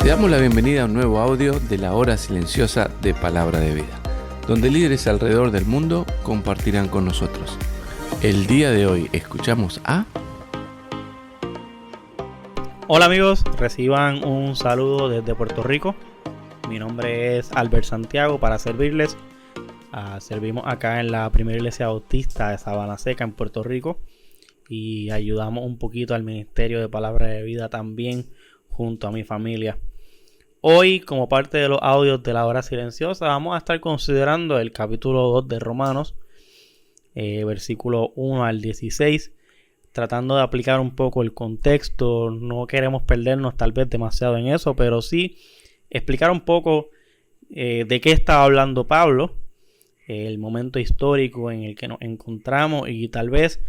Te damos la bienvenida a un nuevo audio de la hora silenciosa de Palabra de Vida, donde líderes alrededor del mundo compartirán con nosotros. El día de hoy escuchamos a... Hola amigos, reciban un saludo desde Puerto Rico. Mi nombre es Albert Santiago para servirles. Servimos acá en la primera iglesia bautista de Sabana Seca en Puerto Rico y ayudamos un poquito al ministerio de Palabra de Vida también junto a mi familia. Hoy, como parte de los audios de la hora silenciosa, vamos a estar considerando el capítulo 2 de Romanos, versículo 1 al 16, tratando de aplicar un poco el contexto. No queremos perdernos tal vez demasiado en eso, pero sí explicar un poco de qué estaba hablando Pablo, el momento histórico en el que nos encontramos y tal vez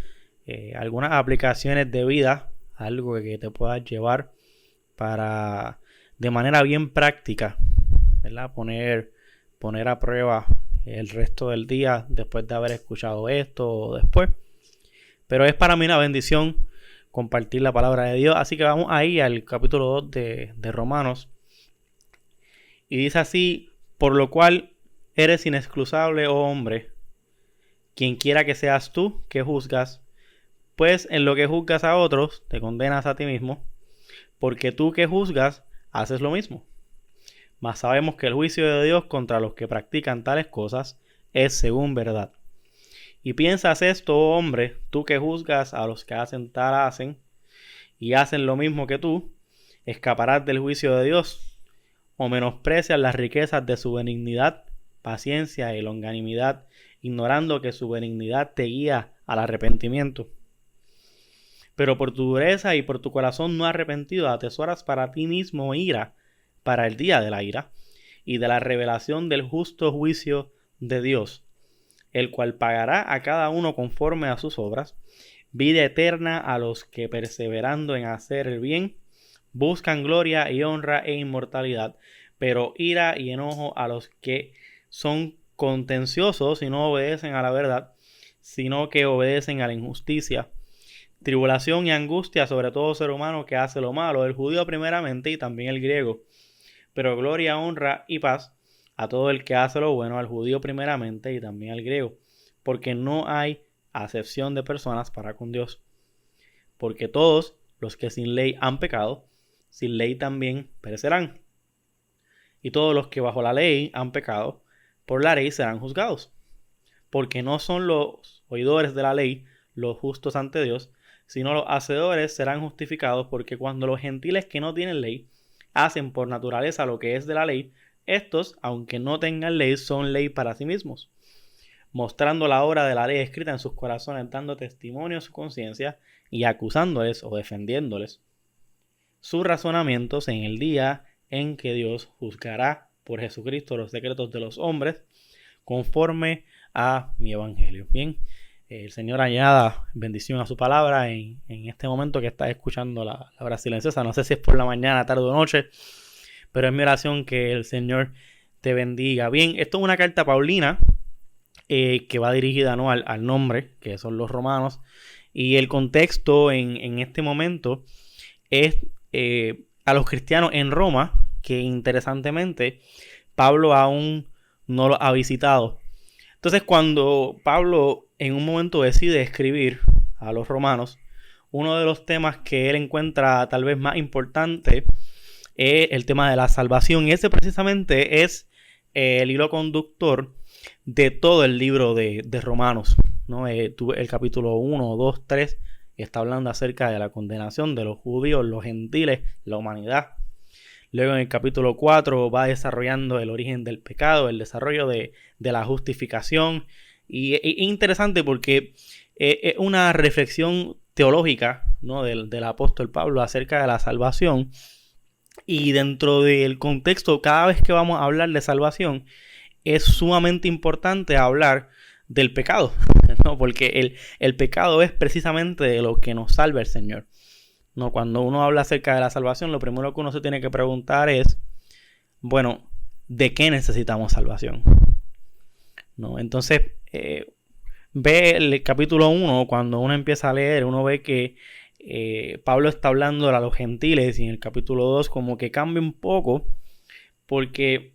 algunas aplicaciones de vida, algo que te pueda llevar para de manera bien práctica, ¿verdad? Poner a prueba el resto del día después de haber escuchado esto o después. Pero es para mí una bendición compartir la palabra de Dios. Así que vamos ahí al capítulo 2 de Romanos. Y dice así: por lo cual eres inexcusable, oh hombre, quien quiera que seas tú que juzgas, pues en lo que juzgas a otros te condenas a ti mismo, porque tú que juzgas haces lo mismo. Mas sabemos que el juicio de Dios contra los que practican tales cosas es según verdad. Y piensas esto, oh hombre, tú que juzgas a los que hacen y hacen lo mismo que tú, ¿escaparás del juicio de Dios? ¿O menosprecias las riquezas de su benignidad, paciencia y longanimidad, ignorando que su benignidad te guía al arrepentimiento? Pero por tu dureza y por tu corazón no arrepentido atesoras para ti mismo ira para el día de la ira y de la revelación del justo juicio de Dios, el cual pagará a cada uno conforme a sus obras, vida eterna a los que perseverando en hacer el bien buscan gloria y honra e inmortalidad, pero ira y enojo a los que son contenciosos y no obedecen a la verdad, sino que obedecen a la injusticia. Tribulación y angustia sobre todo ser humano que hace lo malo, el judío primeramente y también el griego. Pero gloria, honra y paz a todo el que hace lo bueno, al judío primeramente y también al griego. Porque no hay acepción de personas para con Dios. Porque todos los que sin ley han pecado, sin ley también perecerán. Y todos los que bajo la ley han pecado, por la ley serán juzgados. Porque no son los oidores de la ley los justos ante Dios, sino los hacedores serán justificados, porque cuando los gentiles que no tienen ley hacen por naturaleza lo que es de la ley, estos, aunque no tengan ley, son ley para sí mismos, mostrando la obra de la ley escrita en sus corazones, dando testimonio a su conciencia y acusándoles o defendiéndoles sus razonamientos en el día en que Dios juzgará por Jesucristo los secretos de los hombres, conforme a mi evangelio. Bien. El Señor añada bendición a su palabra en este momento que estás escuchando la hora silenciosa. No sé si es por la mañana, tarde o noche, pero es mi oración que el Señor te bendiga. Bien, esto es una carta paulina que va dirigida, ¿no?, al nombre, que son los romanos. Y el contexto en este momento es a los cristianos en Roma, que interesantemente Pablo aún no los ha visitado. Entonces, cuando Pablo en un momento decide escribir a los romanos, uno de los temas que él encuentra tal vez más importante es el tema de la salvación. Y ese precisamente es el hilo conductor de todo el libro de Romanos, ¿no? El capítulo 1, 2, 3 está hablando acerca de la condenación de los judíos, los gentiles, la humanidad. Luego en el capítulo 4 va desarrollando el origen del pecado, el desarrollo de la justificación. Y es interesante porque es una reflexión teológica, ¿no?, del apóstol Pablo acerca de la salvación. Y dentro del contexto, cada vez que vamos a hablar de salvación, es sumamente importante hablar del pecado, ¿no? Porque el pecado es precisamente de lo que nos salva el Señor. No, cuando uno habla acerca de la salvación, lo primero que uno se tiene que preguntar es, bueno, ¿de qué necesitamos salvación? ¿No? Entonces, ve el capítulo 1, cuando uno empieza a leer, uno ve que Pablo está hablando a los gentiles y en el capítulo 2 como que cambia un poco porque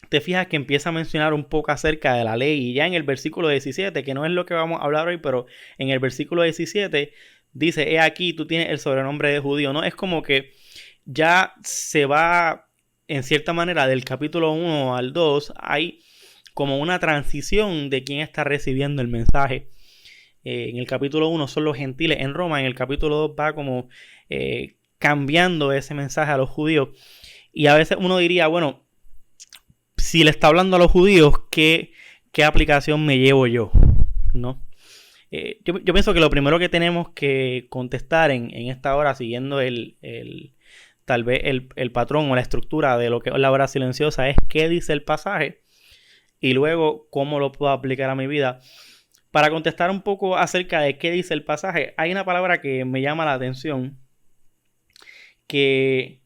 te fijas que empieza a mencionar un poco acerca de la ley y ya en el versículo 17, que no es lo que vamos a hablar hoy, pero en el versículo 17 dice, he aquí tú tienes el sobrenombre de judío, ¿no? Es como que ya se va en cierta manera del capítulo 1 al 2, hay como una transición de quién está recibiendo el mensaje. En el capítulo 1 son los gentiles en Roma, en el capítulo 2 va como cambiando ese mensaje a los judíos. Y a veces uno diría, bueno, si le está hablando a los judíos, ¿qué aplicación me llevo yo? ¿No? Yo pienso que lo primero que tenemos que contestar en esta hora, siguiendo tal vez el patrón o la estructura de lo que es la hora silenciosa, es qué dice el pasaje y luego cómo lo puedo aplicar a mi vida. Para contestar un poco acerca de qué dice el pasaje, hay una palabra que me llama la atención que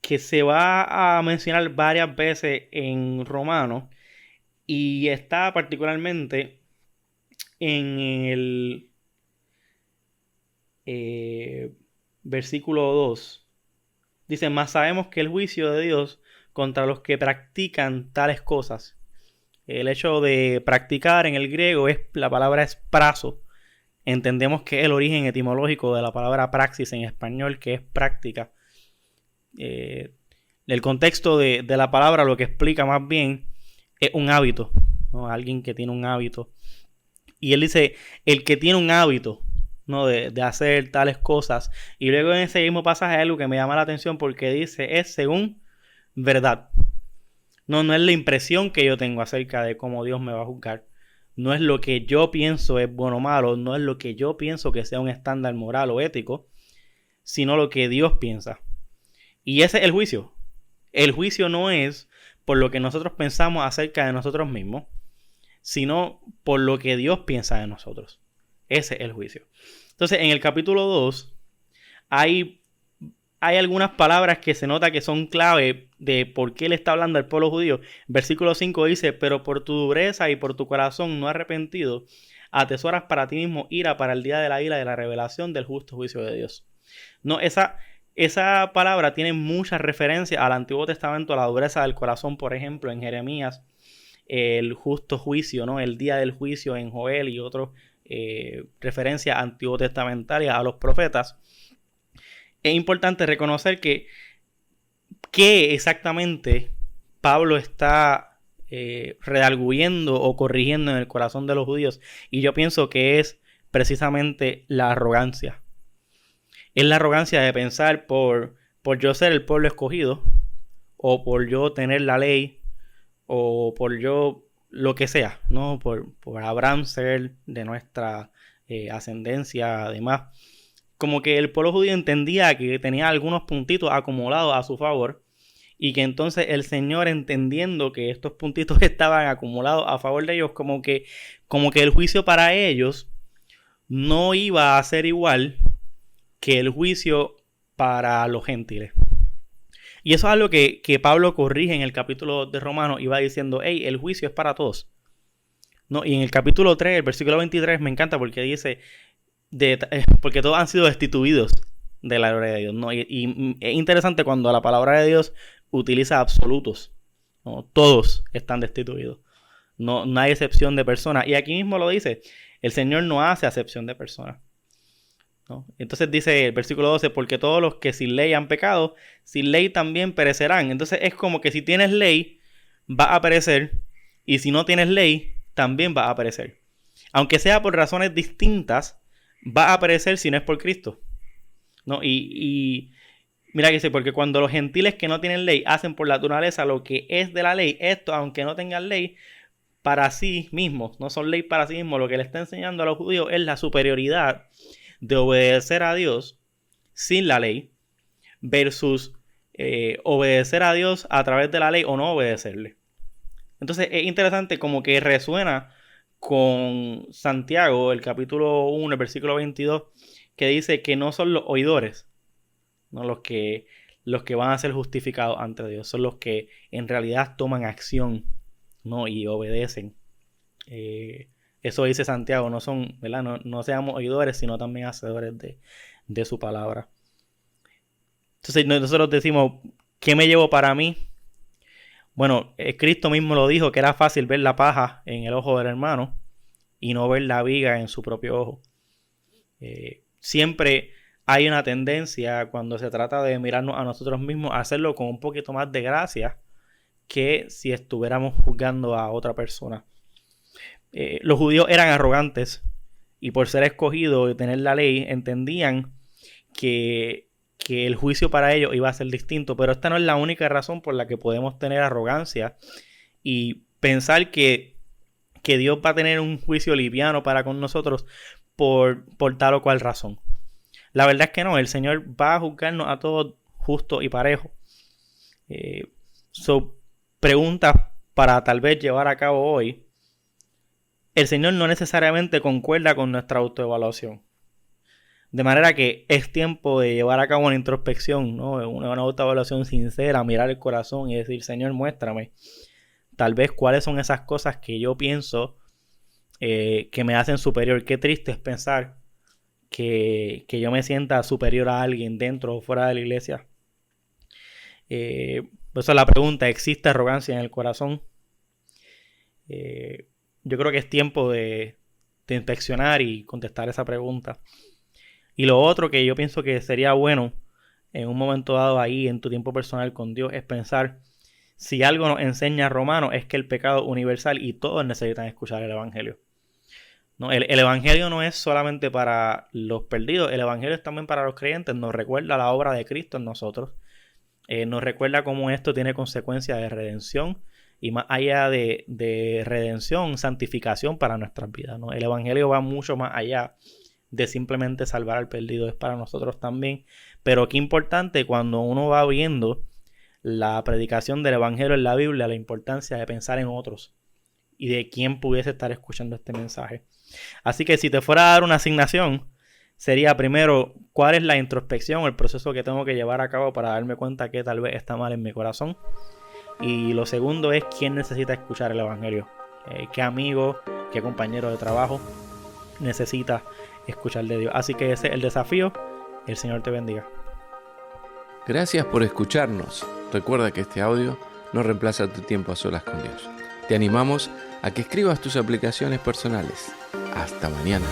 se va a mencionar varias veces en Romanos y está particularmente en el versículo 2. Dice, mas sabemos que el juicio de Dios contra los que practican tales cosas. El hecho de practicar en el griego la palabra es prazo. Entendemos que es el origen etimológico de la palabra praxis en español, que es práctica. El contexto de la palabra lo que explica más bien es un hábito, ¿no? Alguien que tiene un hábito. Y él dice, el que tiene un hábito, ¿no? de hacer tales cosas. Y luego en ese mismo pasaje hay algo que me llama la atención porque dice, es según verdad. No es la impresión que yo tengo acerca de cómo Dios me va a juzgar. No es lo que yo pienso es bueno o malo. No es lo que yo pienso que sea un estándar moral o ético. Sino lo que Dios piensa. Y ese es el juicio. El juicio no es por lo que nosotros pensamos acerca de nosotros mismos, sino por lo que Dios piensa de nosotros. Ese es el juicio. Entonces, en el capítulo 2 hay algunas palabras que se nota que son clave de por qué le está hablando al pueblo judío. Versículo 5 dice, pero por tu dureza y por tu corazón no arrepentido, atesoras para ti mismo ira para el día de la ira de la revelación del justo juicio de Dios. No, esa palabra tiene muchas referencias al Antiguo Testamento, a la dureza del corazón, por ejemplo, en Jeremías, el justo juicio, ¿no? El día del juicio en Joel y otras referencias antiguo testamentarias a los profetas. Es importante reconocer que exactamente Pablo está redarguyendo o corrigiendo en el corazón de los judíos. Y yo pienso que es precisamente la arrogancia. Es la arrogancia de pensar por yo ser el pueblo escogido, o por yo tener la ley, o por yo lo que sea, ¿no? Por Abraham ser de nuestra ascendencia, además. Como que el pueblo judío entendía que tenía algunos puntitos acumulados a su favor y que entonces el Señor, entendiendo que estos puntitos estaban acumulados a favor de ellos, como que el juicio para ellos no iba a ser igual que el juicio para los gentiles. Y eso es algo que Pablo corrige en el capítulo de Romanos y va diciendo, hey, el juicio es para todos. ¿No? Y en el capítulo 3, el versículo 23, me encanta porque dice, porque todos han sido destituidos de la gloria de Dios, ¿no? Y es interesante cuando la palabra de Dios utiliza absolutos, ¿no? Todos están destituidos. No hay excepción de personas. Y aquí mismo lo dice, el Señor no hace acepción de personas, ¿no? Entonces dice el versículo 12, porque todos los que sin ley han pecado, sin ley también perecerán. Entonces es como que si tienes ley, va a perecer, y si no tienes ley, también va a perecer. Aunque sea por razones distintas, va a perecer si no es por Cristo, ¿no? Y mira que dice, porque cuando los gentiles que no tienen ley hacen por la naturaleza lo que es de la ley, esto, aunque no tengan ley, para sí mismos, no son ley para sí mismos, lo que le está enseñando a los judíos es la superioridad de obedecer a Dios sin la ley versus obedecer a Dios a través de la ley o no obedecerle. Entonces es interesante como que resuena con Santiago, el capítulo 1, el versículo 22, que dice que no son los oidores, no los que van a ser justificados ante Dios, son los que en realidad toman acción, ¿no? Y obedecen. Eso dice Santiago, no son, ¿verdad? No seamos oidores, sino también hacedores de su palabra. Entonces nosotros decimos, ¿qué me llevo para mí? Bueno, Cristo mismo lo dijo, que era fácil ver la paja en el ojo del hermano y no ver la viga en su propio ojo. Siempre hay una tendencia cuando se trata de mirarnos a nosotros mismos a hacerlo con un poquito más de gracia que si estuviéramos juzgando a otra persona. Los judíos eran arrogantes y por ser escogidos y tener la ley entendían que el juicio para ellos iba a ser distinto, pero esta no es la única razón por la que podemos tener arrogancia y pensar que Dios va a tener un juicio liviano para con nosotros por tal o cual razón. La verdad es que no, el Señor va a juzgarnos a todos justo y parejo. Preguntas para tal vez llevar a cabo hoy. El Señor no necesariamente concuerda con nuestra autoevaluación. De manera que es tiempo de llevar a cabo una introspección, ¿no? Una autoevaluación sincera, mirar el corazón y decir, Señor, muéstrame tal vez cuáles son esas cosas que yo pienso que me hacen superior. Qué triste es pensar que yo me sienta superior a alguien dentro o fuera de la iglesia. Esa es la pregunta, ¿existe arrogancia en el corazón? Yo creo que es tiempo de inspeccionar y contestar esa pregunta. Y lo otro que yo pienso que sería bueno en un momento dado ahí en tu tiempo personal con Dios es pensar si algo nos enseña Romanos es que el pecado es universal y todos necesitan escuchar el Evangelio. No, el Evangelio no es solamente para los perdidos, el Evangelio es también para los creyentes. Nos recuerda la obra de Cristo en nosotros. Nos recuerda cómo esto tiene consecuencias de redención y más allá de redención, santificación para nuestras vidas, ¿no? El Evangelio va mucho más allá de simplemente salvar al perdido, es para nosotros también. Pero qué importante cuando uno va viendo la predicación del Evangelio en la Biblia, la importancia de pensar en otros y de quién pudiese estar escuchando este mensaje. Así que si te fuera a dar una asignación, sería primero, ¿cuál es la introspección o el proceso que tengo que llevar a cabo para darme cuenta que tal vez está mal en mi corazón? Y lo segundo es, ¿quién necesita escuchar el Evangelio? ¿Qué amigo, qué compañero de trabajo necesita escuchar de Dios? Así que ese es el desafío. El Señor te bendiga. Gracias por escucharnos. Recuerda que este audio no reemplaza tu tiempo a solas con Dios. Te animamos a que escribas tus aplicaciones personales. Hasta mañana.